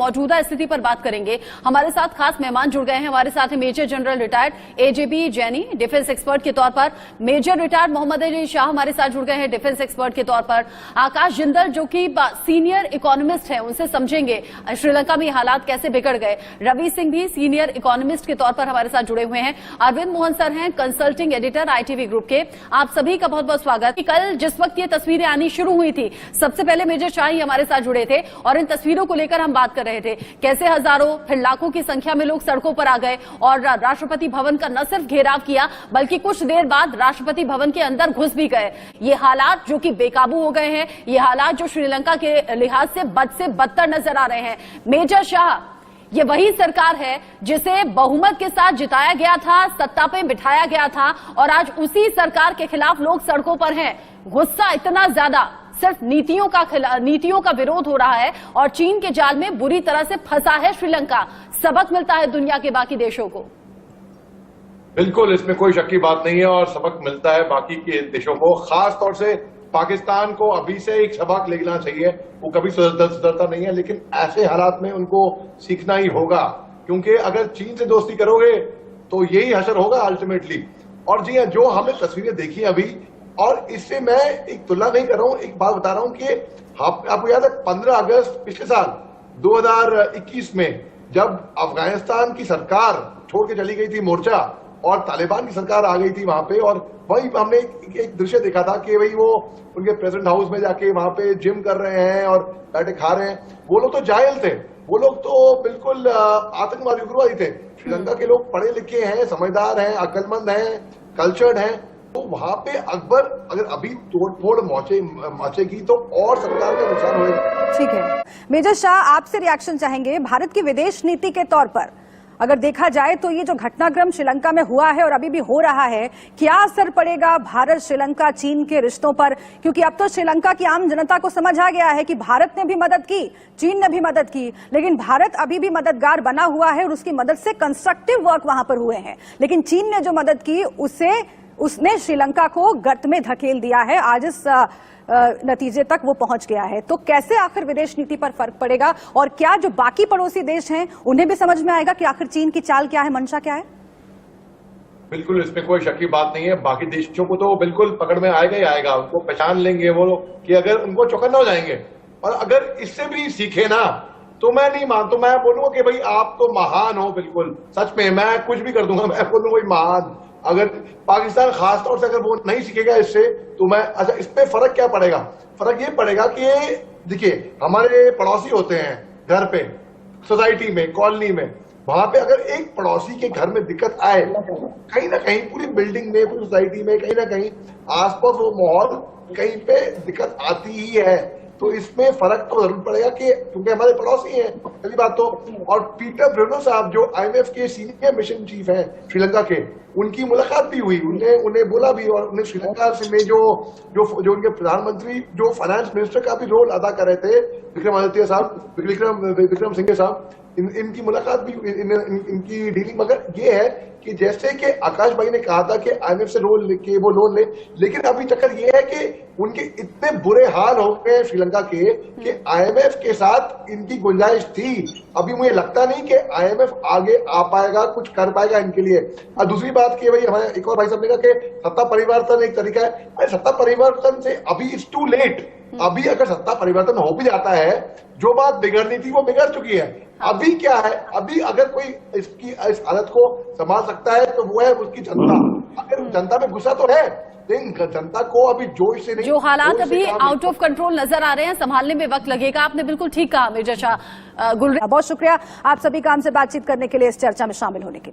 मौजूदा स्थिति पर बात करेंगे। हमारे साथ खास मेहमान जुड़ गए हैं। हमारे साथ major general retired AJB Jaini, defence expert के तौर पर, मेजर रिटायर्ड मोहम्मद अली शाह हमारे साथ जुड़ गए हैं डिफेंस एक्सपर्ट के तौर पर, आकाश जिंदल जो कि सीनियर इकोनॉमिस्ट हैं, उनसे समझेंगे श्रीलंका में हालात कैसे बिगड़ गए। रवि सिंह भी सीनियर इकोनॉमिस्ट के तौर पर हमारे साथ जुड़े हुए हैं। अरविंद मोहन सर हैं कंसल्टिंग एडिटर ITV ग्रुप के। आप सभी का बहुत बहुत स्वागत। कल जिस वक्त ये तस्वीरें आनी शुरू हुई थी, सबसे पहले मेजर शाह ही हमारे साथ जुड़े थे और इन तस्वीरों को लेकर हम बात कर रहे थे। कैसे हजारों फिर लाखों की संख्या में लोग सड़कों पर आ गए और राष्ट्रपति भवन का न सिर्फ घेराव किया बल्कि कुछ देर बाद राष्ट्रपति भवन के अंदर घुस भी गए। ये हालात जो कि बेकाबू हो गए हैं, ये हालात जो श्रीलंका के लिहाज से बद से बदतर नजर आ रहे हैं। मेजर शाह, ये वही सरकार है जिसे बहुमत के साथ जिताया गया था, सत्ता पे बिठाया गया था और आज उसी सरकार के खिलाफ लोग सड़कों पर हैं। गुस्सा इतना ज्यादा सिर्फ नीतियों का विरोध हो रहा है और चीन के जाल में बुरी तरह से फंसा है श्रीलंका। सबक मिलता है दुनिया के बाकी देशों को। बिल्कुल, इसमें कोई शक की बात नहीं है और सबक मिलता है बाकी के देशों को। खास तौर से पाकिस्तान को अभी से एक सबक लेना चाहिए। वो कभी सुधरता नहीं है, लेकिन ऐसे हालात में उनको सीखना ही होगा, क्योंकि अगर चीन से दोस्ती करोगे तो यही हशर होगा अल्टीमेटली। और जी जो हमने तस्वीरें देखी अभी, और इससे मैं एक तुलना नहीं कर रहा हूं, एक बात बता रहा हूं कि आपको याद है 15 अगस्त पिछले साल 2021 में जब अफगानिस्तान की सरकार छोड़ के चली गई थी मोर्चा और तालिबान की सरकार आ गई थी वहां पे, और वही हमने एक दृश्य देखा था कि भाई वो उनके प्रेसिडेंट हाउस में जाके वहां पे जिम कर रहे हैं और बैठे खा रहे हैं। वो लोग तो जाहिल थे, वो लोग तो बिल्कुल आतंकवादी उग्रवादी थे। श्रीलंका के लोग पढ़े लिखे हैं, समझदार हैं, अक्लमंद हैं, कल्चर्ड हैं। तो वहां पे अगर अभी तोड़फोड़ मचेगी तो और सरकार का नुकसान होगा। ठीक है मेजर शाह, आपसे रिएक्शन चाहेंगे। भारत की विदेश नीति के तौर पर अगर देखा जाए तो ये जो घटनाक्रम श्रीलंका में हुआ है और अभी भी हो रहा है, क्या असर पड़ेगा भारत श्रीलंका चीन के रिश्तों पर? क्योंकि अब तो श्रीलंका की आम जनता को समझ आ गया है कि भारत ने भी मदद की, चीन ने भी मदद की, लेकिन भारत अभी भी मददगार बना हुआ है और उसकी मदद से कंस्ट्रक्टिव वर्क वहां पर हुए हैं। लेकिन चीन ने जो मदद की उसने श्रीलंका को गर्त में धकेल दिया है। आज इस नतीजे तक वो पहुंच गया है। तो कैसे आखिर विदेश नीति पर फर्क पड़ेगा और क्या जो बाकी पड़ोसी देश हैं उन्हें भी समझ में आएगा कि आखिर चीन की चाल क्या है, मंशा क्या है? बिल्कुल, इसमें कोई शक की बात नहीं है। बाकी देशों को तो बिल्कुल पकड़ में आएगा ही आएगा, उनको पहचान लेंगे वो लोग कि अगर उनको चौकन्ना हो जाएंगे। और अगर इससे भी सीखे ना तो मैं नहीं मानता, मैं बोलूंगा कि भाई आप तो महान हो, बिल्कुल सच में मैं कुछ भी कर दूंगा, मैं बोलूंगा भाई महान। अगर पाकिस्तान खास तौर से अगर वो नहीं सीखेगा इससे तो मैं अच्छा, इस पे फर्क क्या पड़ेगा? फर्क ये पड़ेगा कि देखिए हमारे पड़ोसी होते हैं घर पे, सोसाइटी में, कॉलोनी में, वहां पे अगर एक पड़ोसी के घर में दिक्कत आए, कहीं ना कहीं पूरी बिल्डिंग में, पूरी सोसाइटी में कहीं ना कहीं आसपास वो माहौल कहीं पे दिक्कत आती ही है। तो इसमें फर्क तो जरूर पड़ेगा कि क्योंकि हमारे पड़ोसी हैं, पहली बात तो। और पीटर ब्रूनो साहब जो IMF के सीनियर मिशन चीफ हैं श्रीलंका के, उनकी मुलाकात भी हुई, उन्हें बोला भी, और उन्हें श्रीलंका में जो उनके प्रधानमंत्री जो फाइनेंस मिनिस्टर का भी रोल अदा कर रहे थे, विक्रमादित्य साहब, विक्रम सिंघे साहब, इनकी मुलाकात भी, इनकी डीलिंग। मगर ये है कि जैसे कि आकाश भाई ने कहा था कि IMF से लोन ले, लेकिन अभी चक्कर ये है कि उनके इतने बुरे हाल हो गए श्रीलंका के कि IMF के साथ इनकी गुंजाइश थी। अभी मुझे लगता नहीं कि IMF आगे आ पाएगा, कुछ कर पाएगा इनके लिए। और दूसरी बात की भाई, हमारे एक और भाई साहब ने कहा कि सत्ता परिवर्तन एक तरीका है। अरे सत्ता परिवर्तन से अभी इट्स टू लेट। अभी अगर सत्ता परिवर्तन हो भी जाता है, जो बात बिगड़नी थी वो बिगड़ चुकी है। अभी क्या है, अभी अगर कोई इस हालत को संभाल सकता है तो वो है उसकी जनता। अगर जनता में गुस्सा तो है, लेकिन जनता को अभी जोश से नहीं, जो हालात अभी आउट ऑफ कंट्रोल नजर आ रहे हैं, संभालने में वक्त लगेगा। आपने बिल्कुल ठीक कहा मेजर शाह। बहुत शुक्रिया आप सभी का हमसे बातचीत करने के लिए, इस चर्चा में शामिल होने के लिए।